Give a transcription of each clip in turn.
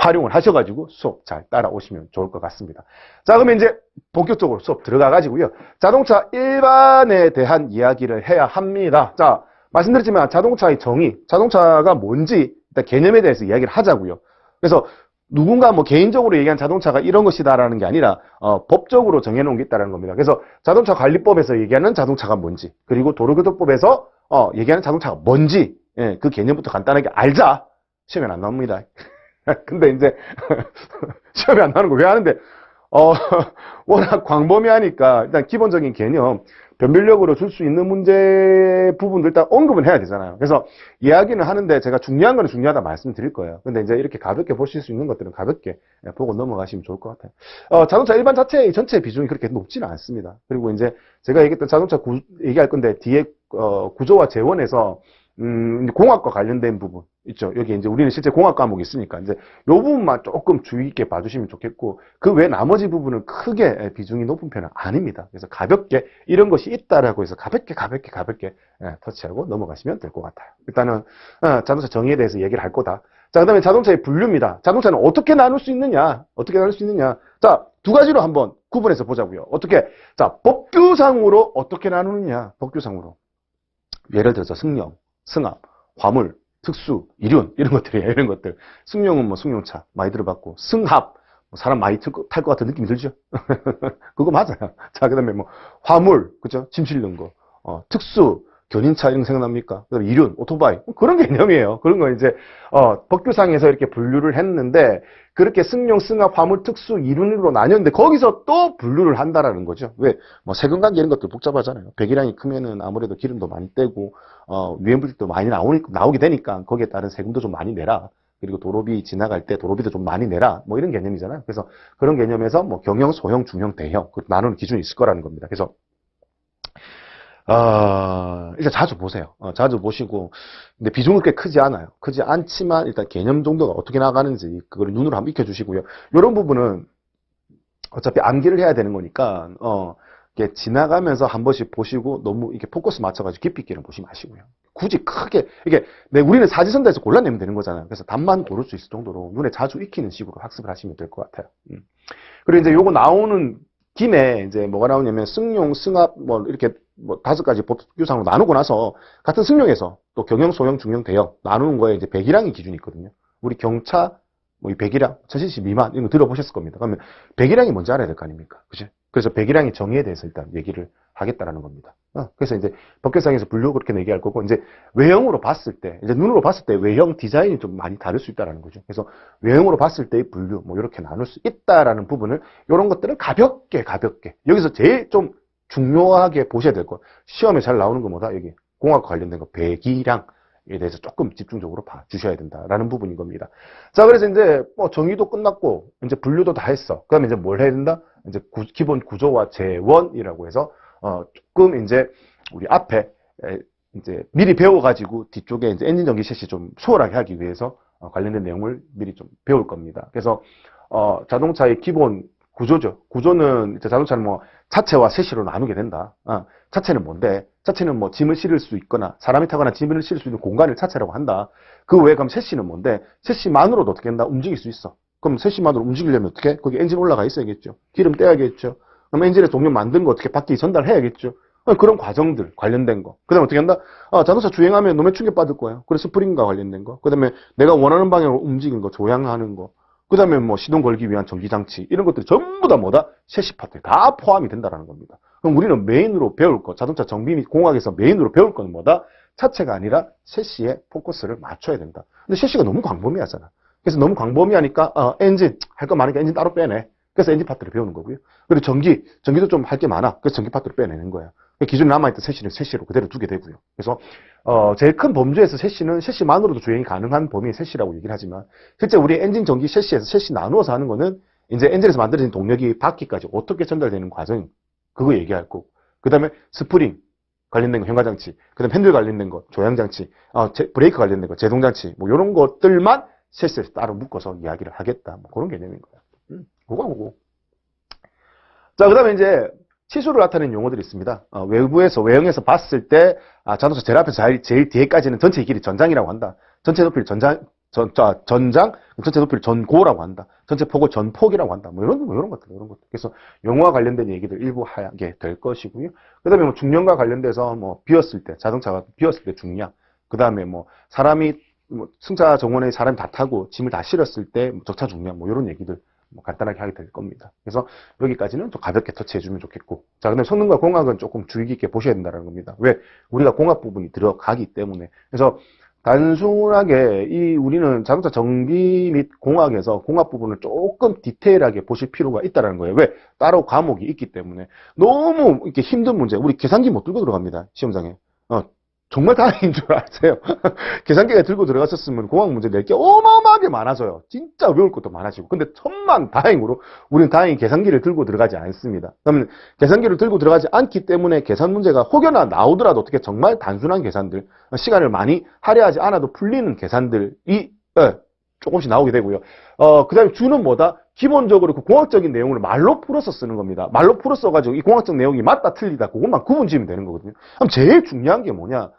활용을 하셔가지고 수업 잘 따라오시면 좋을 것 같습니다. 자, 그러면 이제 본격적으로 수업 들어가가지고요. 자동차 일반에 대한 이야기를 해야 합니다. 자, 말씀드렸지만 자동차의 정의, 자동차가 뭔지 일단 개념에 대해서 이야기를 하자고요. 그래서 누군가 뭐 개인적으로 얘기한 자동차가 이런 것이다라는 게 아니라 법적으로 정해놓은 게 있다는 겁니다. 그래서 자동차 관리법에서 얘기하는 자동차가 뭔지, 그리고 도로교통법에서 얘기하는 자동차가 뭔지, 예, 그 개념부터 간단하게 알자. 시험에 안 나옵니다. 근데 이제 시험에 안 나오는 거 왜 하는데 워낙 광범위하니까 일단 기본적인 개념, 변별력으로 줄 수 있는 문제 부분들 일단 언급은 해야 되잖아요. 그래서 이야기는 하는데 제가 중요한 거는 중요하다 말씀드릴 거예요. 근데 이제 이렇게 가볍게 보실 수 있는 것들은 가볍게 보고 넘어가시면 좋을 것 같아요. 자동차 일반 자체의 전체 비중이 그렇게 높지는 않습니다. 그리고 이제 제가 얘기했던 자동차 얘기할 건데 뒤에 구조와 재원에서 공학과 관련된 부분 있죠. 여기 이제 우리는 실제 공학 과목이 있으니까 이제 요 부분만 조금 주의 있게 봐주시면 좋겠고, 그 외 나머지 부분은 크게 비중이 높은 편은 아닙니다. 그래서 가볍게 이런 것이 있다라고 해서 가볍게 터치하고 넘어가시면 될 것 같아요. 일단은 자동차 정의에 대해서 얘기를 할 거다. 자, 그다음에 자동차의 분류입니다. 자동차는 어떻게 나눌 수 있느냐? 자, 두 가지로 한번 구분해서 보자고요. 어떻게? 자, 법규상으로 어떻게 나누느냐? 법규상으로. 예를 들어서 승용, 승합, 화물, 특수, 이륜 이런 것들이에요. 이런 것들. 승용은 뭐 승용차 많이 들어봤고, 승합 뭐 사람 많이 탈 것 같은 느낌이 들죠. 그거 맞아요. 자, 그다음에 뭐 화물, 그죠? 짐 실는 거, 특수, 견인차 이런 거 생각납니까? 그다음에 이륜, 오토바이 그런 개념이에요. 그런 거 이제 법규상에서 이렇게 분류를 했는데, 그렇게 승용, 승합, 화물, 특수, 이륜으로 나뉘었는데 거기서 또 분류를 한다라는 거죠. 왜? 뭐 세금관계 이런 것도 복잡하잖아요. 배기량이 크면은 아무래도 기름도 많이 떼고 유해물질도 많이 나오게 되니까 거기에 따른 세금도 좀 많이 내라. 그리고 도로비 지나갈 때 도로비도 좀 많이 내라. 뭐 이런 개념이잖아요. 그래서 그런 개념에서 뭐 경형, 소형, 중형, 대형 나누는 기준이 있을 거라는 겁니다. 그래서 일단 자주 보세요. 자주 보시고, 근데 비중은 꽤 크지 않아요. 크지 않지만 일단 개념 정도가 어떻게 나가는지 그걸 눈으로 한번 익혀주시고요. 이런 부분은 어차피 암기를 해야 되는 거니까 이렇게 지나가면서 한 번씩 보시고 너무 이렇게 포커스 맞춰가지고 깊이 있게는 보지 마시고요. 굳이 크게 이게 우리는 사지선다에서 골라내면 되는 거잖아요. 그래서 답만 고를 수 있을 정도로 눈에 자주 익히는 식으로 학습을 하시면 될 것 같아요. 그리고 이제 요거 나오는 김에 이제 뭐가 나오냐면 승용, 승합 뭐 이렇게 뭐 5가지 법규상으로 나누고 나서 같은 승용에서 또 경형, 소형, 중형, 대형 나누는 거에 이제 배기량이 기준이 있거든요. 우리 경차 뭐 이 배기량 1000cc 미만 이런 거 들어보셨을 겁니다. 그러면 배기량이 뭔지 알아야 될 거 아닙니까? 그죠? 그래서 배기량의 정의에 대해서 일단 얘기를 하겠다라는 겁니다. 그래서 이제 법규상에서 분류 그렇게 얘기할 거고, 이제 외형으로 봤을 때, 이제 눈으로 봤을 때 외형 디자인이 좀 많이 다를 수 있다라는 거죠. 그래서 외형으로 봤을 때의 분류, 뭐 이렇게 나눌 수 있다라는 부분을, 이런 것들은 가볍게 여기서 제일 좀 중요하게 보셔야 될 것. 시험에 잘 나오는 것보다 여기 공학 관련된 거 배기량에 대해서 조금 집중적으로 봐주셔야 된다라는 부분인 겁니다. 자, 그래서 이제 뭐 정의도 끝났고 이제 분류도 다 했어. 그다음에 이제 뭘 해야 된다? 이제 기본 구조와 재원이라고 해서 조금 이제 우리 앞에 이제 미리 배워가지고 뒤쪽에 이제 엔진 전기 셋이 좀 수월하게 하기 위해서 관련된 내용을 미리 좀 배울 겁니다. 그래서 자동차의 기본 구조죠. 구조는 이제 자동차는 뭐 차체와 셋시로 나누게 된다. 차체는 뭔데? 차체는 뭐 짐을 실을 수 있거나 사람이 타거나 짐을 실을 수 있는 공간을 차체라고 한다. 그 외에 그럼 셋시는 뭔데? 셋시만으로도 어떻게 된다? 움직일 수 있어. 그럼 셋시만으로 움직이려면 어떻게? 거기 엔진 올라가 있어야겠죠. 기름 떼야겠죠. 그럼 엔진의 동력 만든 거 어떻게 바퀴 전달해야겠죠. 그런 과정들 관련된 거. 그 다음에 어떻게 한다? 자동차 주행하면 노면 충격 받을 거예요. 그래서 스프링과 관련된 거. 그 다음에 내가 원하는 방향으로 움직이는 거, 조향하는 거. 그 다음에 뭐 시동 걸기 위한 전기장치. 이런 것들이 전부 다 뭐다? 셋시 파트에 다 포함이 된다는 겁니다. 그럼 우리는 메인으로 배울 거, 자동차 정비 및 공학에서 메인으로 배울 건 뭐다? 차체가 아니라 셋시에 포커스를 맞춰야 된다. 근데 셋시가 너무 광범위하잖아. 그래서 너무 광범위하니까 엔진 할 거 많으니까 엔진 따로 빼내. 그래서 엔진 파트를 배우는 거고요. 그리고 전기도 좀 할 게 많아. 그래서 전기 파트를 빼내는 거야. 기존에 남아있던 셋시는 셋시로 그대로 두게 되고요. 그래서 제일 큰 범주에서 셋시는 셋시만으로도 주행이 가능한 범위의 셋시라고 얘기를 하지만, 실제 우리 엔진 전기 셋시에서 셋시 나누어서 하는 거는 이제 엔진에서 만들어진 동력이 바퀴까지 어떻게 전달되는 과정, 그거 얘기할 거고, 그 다음에 스프링 관련된 거, 현가장치, 그 다음에 핸들 관련된 거, 조향장치, 브레이크 관련된 거, 제동장치, 뭐 이런 것들만 셋시에서 따로 묶어서 이야기를 하겠다. 뭐 그런 개념인 거야. 그거. 자, 그 다음에 이제 치수를 나타내는 용어들이 있습니다. 외형에서 봤을 때 자동차 제일 앞에서 제일 뒤에까지는 전체 길이 전장이라고 한다. 전체 높이를 전장, 전체 높이를 전고라고 한다. 전체 폭을 전폭이라고 한다. 뭐 이런 것들, 이런 것들. 그래서 용어와 관련된 얘기들 일부 하게 될 것이고요. 그 다음에 뭐 중량과 관련돼서 뭐 비었을 때, 자동차가 비었을 때 중량. 그 다음에 뭐 사람이, 뭐 승차 정원에 사람이 다 타고 짐을 다 실었을 때 적차 중량, 뭐 이런 얘기들 뭐 간단하게 하게 될 겁니다. 그래서 여기까지는 좀 가볍게 터치해주면 좋겠고. 자, 근데 성능과 공학은 조금 주의 깊게 보셔야 된다는 겁니다. 왜? 우리가 공학 부분이 들어가기 때문에. 그래서 단순하게 우리는 자동차 정비 및 공학에서 공학 부분을 조금 디테일하게 보실 필요가 있다는 거예요. 왜? 따로 과목이 있기 때문에. 너무 이렇게 힘든 문제. 우리 계산기 못 들고 들어갑니다. 시험장에. 정말 다행인 줄 아세요? 계산기가 들고 들어갔었으면 공학 문제 낼 게 어마어마하게 많아져요. 진짜 외울 것도 많아지고. 근데 천만 다행으로 우리는 다행히 계산기를 들고 들어가지 않습니다. 그러면 계산기를 들고 들어가지 않기 때문에 계산 문제가 혹여나 나오더라도 어떻게 정말 단순한 계산들, 시간을 많이 할애하지 않아도 풀리는 계산들이 조금씩 나오게 되고요. 그 다음에 주는 뭐다? 기본적으로 그 공학적인 내용을 말로 풀어서 쓰는 겁니다. 말로 풀어 써가지고 이 공학적 내용이 맞다 틀리다 그것만 구분 지으면 되는 거거든요. 그럼 제일 중요한 게 뭐냐?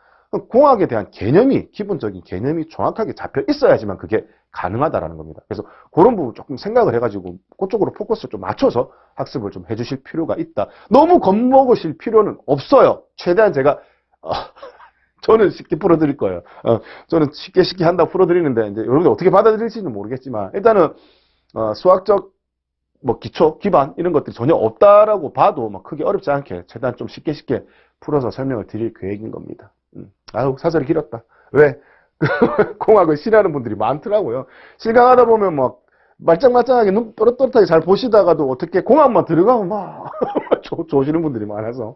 공학에 대한 개념이, 기본적인 개념이 정확하게 잡혀 있어야지만 그게 가능하다라는 겁니다. 그래서 그런 부분 조금 생각을 해가지고 그쪽으로 포커스를 좀 맞춰서 학습을 좀 해주실 필요가 있다. 너무 겁먹으실 필요는 없어요. 최대한 제가 저는 쉽게 풀어드릴 거예요. 저는 쉽게 한다고 풀어드리는데 이제 여러분들 어떻게 받아들일지는 모르겠지만 일단은 수학적 뭐 기초, 기반 이런 것들이 전혀 없다라고 봐도 뭐 크게 어렵지 않게 최대한 좀 쉽게 풀어서 설명을 드릴 계획인 겁니다. 아유, 사설이 길었다. 왜? 공학을 싫어하는 분들이 많더라고요. 실강하다 보면 막 말짱말짱하게 눈 또렷또렷하게 잘 보시다가도 어떻게 공학만 들어가면 막 좋으시는 분들이 많아서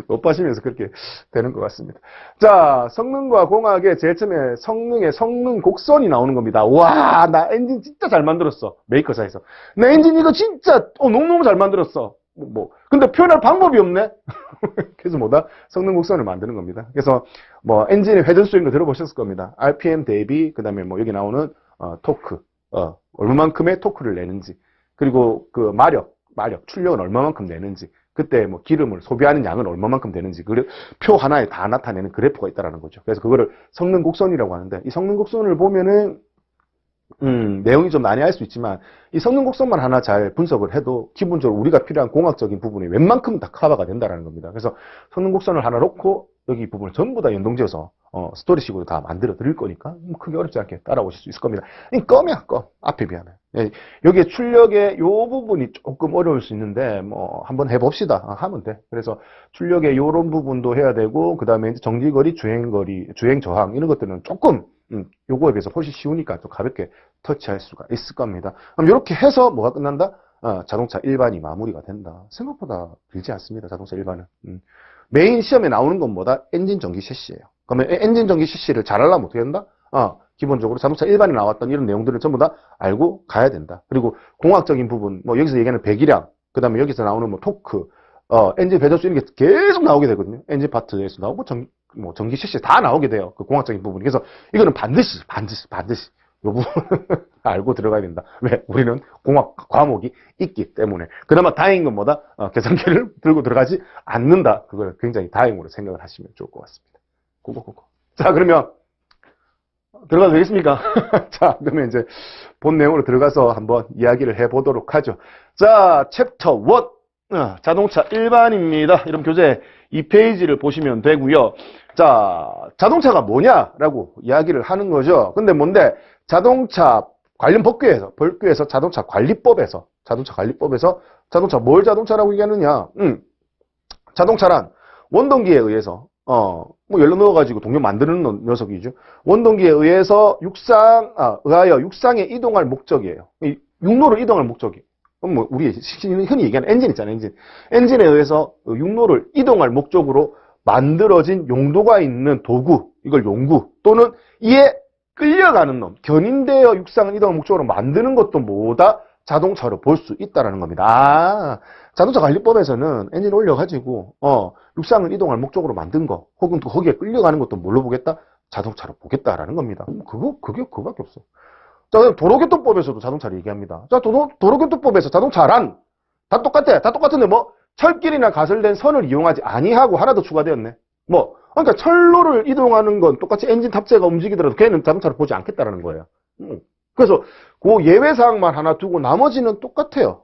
높아시면서 그렇게 되는 것 같습니다. 자, 성능과 공학의 제일 처음에 성능의 성능 곡선이 나오는 겁니다. 와, 나 엔진 진짜 잘 만들었어. 메이커사에서. 나 엔진 이거 진짜 너무너무 잘 만들었어. 근데 표현할 방법이 없네. 그래서 뭐다? 성능 곡선을 만드는 겁니다. 그래서 뭐 엔진의 회전 수익도 들어보셨을 겁니다. RPM 대비 그다음에 뭐 여기 나오는 토크, 얼마만큼의 토크를 내는지, 그리고 그 마력, 출력은 얼마만큼 내는지, 그때 뭐 기름을 소비하는 양은 얼마만큼 되는지 표 하나에 다 나타내는 그래프가 있다라는 거죠. 그래서 그거를 성능 곡선이라고 하는데 이 성능 곡선을 보면은 내용이 좀 난해할 수 있지만 이 성능 곡선만 하나 잘 분석을 해도 기본적으로 우리가 필요한 공학적인 부분이 웬만큼 다 커버가 된다는 겁니다. 그래서 성능 곡선을 하나 놓고 여기 부분을 전부 다 연동지어서 스토리식으로 다 만들어 드릴 거니까 크게 어렵지 않게 따라오실 수 있을 겁니다. 이 껌이야, 껌. 앞에 비하면. 여기에 출력의 요 부분이 조금 어려울 수 있는데 뭐 한번 해봅시다. 하면 돼. 그래서 출력의 요런 부분도 해야 되고 그 다음에 정지거리, 주행거리, 주행저항 이런 것들은 조금 요거에 비해서 훨씬 쉬우니까 좀 가볍게 터치할 수가 있을 겁니다. 그럼 이렇게 해서 뭐가 끝난다? 자동차 일반이 마무리가 된다. 생각보다 길지 않습니다. 자동차 일반은. 메인 시험에 나오는 건 뭐다? 엔진 전기 셰시예요. 그러면 엔진 전기 셰시를 잘 알려면 어떻게 된다? 기본적으로 자동차 일반에 나왔던 이런 내용들을 전부 다 알고 가야 된다. 그리고 공학적인 부분, 뭐 여기서 얘기하는 배기량, 그 다음에 여기서 나오는 뭐 토크, 엔진 배전수 이런 게 계속 나오게 되거든요. 엔진 파트에서 나오고 전기 셰시 다 나오게 돼요. 그 공학적인 부분이. 그래서 이거는 반드시 요 부분 알고 들어가야 된다. 왜? 우리는 공학 과목이 있기 때문에. 그나마 다행인 건 뭐다? 계산기를 들고 들어가지 않는다. 그걸 굉장히 다행으로 생각을 하시면 좋을 것 같습니다. 고고. 자, 그러면 들어가도 되겠습니까? 자, 그러면 이제 본 내용으로 들어가서 한번 이야기를 해보도록 하죠. 자, 챕터 1. 자동차 일반입니다. 이런 교재 2페이지를 보시면 되고요. 자, 자동차가 뭐냐라고 이야기를 하는 거죠. 근데 뭔데? 자동차 관련 법규에서 자동차 관리법에서 자동차 뭘 자동차라고 얘기하느냐? 자동차란 원동기에 의해서 뭐 연료 넣어가지고 동력 만드는 녀석이죠. 원동기에 의해서 의하여 육상에 이동할 목적이에요. 육로를 이동할 목적이에요. 뭐 우리 흔히 얘기하는 엔진 있잖아요. 엔진에 의해서 육로를 이동할 목적으로 만들어진 용도가 있는 도구, 이걸 용구 또는 이에 끌려가는 놈, 견인되어 육상을 이동할 목적으로 만드는 것도 뭐다? 자동차로 볼 수 있다는 겁니다. 자동차 관리법에서는 엔진 올려가지고 육상을 이동할 목적으로 만든 거 혹은 또 거기에 끌려가는 것도 뭘로 보겠다? 자동차로 보겠다라는 겁니다. 그거밖에 없어. 자, 도로교통법에서도 자동차를 얘기합니다. 자, 도로교통법에서 자동차란 다 똑같아. 다 똑같은데 뭐 철길이나 가설된 선을 이용하지 아니하고 하나 더 추가되었네. 그러니까 철로를 이동하는 건 똑같이 엔진 탑재가 움직이더라도 걔는 자동차를 보지 않겠다라는 거예요. 그래서 그 예외 사항만 하나 두고 나머지는 똑같아요.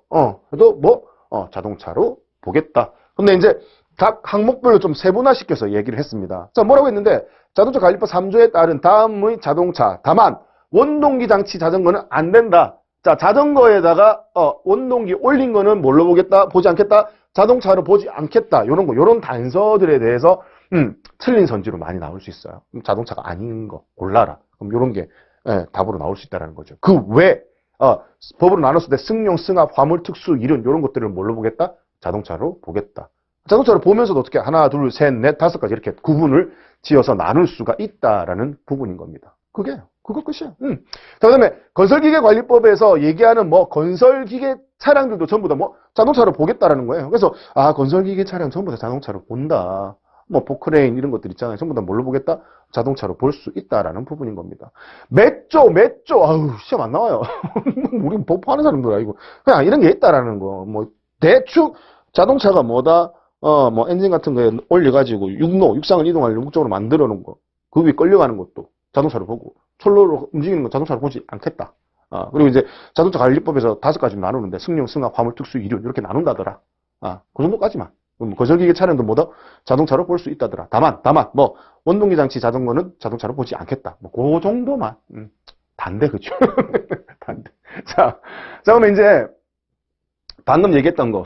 그래도 자동차로 보겠다. 근데 이제 각 항목별로 좀 세분화시켜서 얘기를 했습니다. 자, 뭐라고 했는데 자동차 관리법 3조에 따른 다음의 자동차, 다만 원동기 장치 자전거는 안 된다. 자, 자전거에다가 원동기 올린 거는 뭘로 보겠다? 보지 않겠다. 자동차로 보지 않겠다. 요런 단서들에 대해서 틀린 선지로 많이 나올 수 있어요. 자동차가 아닌 거 골라라. 그럼 요런 게 답으로 나올 수 있다는 거죠. 그 외 법으로 나눴을 때 승용, 승합, 화물, 특수, 이륜 이런 것들을 뭘로 보겠다? 자동차로 보겠다. 자동차를 보면서도 어떻게 하나, 둘, 셋, 넷, 다섯 가지 이렇게 구분을 지어서 나눌 수가 있다라는 부분인 겁니다. 그거 끝이야. 자, 그다음에 건설기계관리법에서 얘기하는 건설기계 차량들도 전부 다 자동차로 보겠다라는 거예요. 그래서 건설기계 차량 전부 다 자동차로 본다. 포크레인 이런 것들 있잖아요. 전부 다 뭘로 보겠다? 자동차로 볼 수 있다라는 부분인 겁니다. 몇 조, 아우, 시험 안 나와요. 우리 법하는 사람들 아니고. 그냥 이런 게 있다라는 거. 대충 자동차가 뭐다? 엔진 같은 거에 올려가지고 육상을 이동하려면 목적으로 만들어 놓은 거. 그 위에 끌려가는 것도 자동차로 보고, 철로로 움직이는 건 자동차로 보지 않겠다. 그리고 이제 자동차 관리법에서 5가지 나누는데, 승용, 승합, 화물, 특수, 이륜, 이렇게 나눈다더라. 그 정도까지만. 건설기계 차량도 뭐다? 자동차로 볼 수 있다더라. 다만, 원동기 장치 자전거는 자동차로 보지 않겠다. 그 정도만. 단데, 그죠? 단데. 자, 그러면 이제, 방금 얘기했던 거,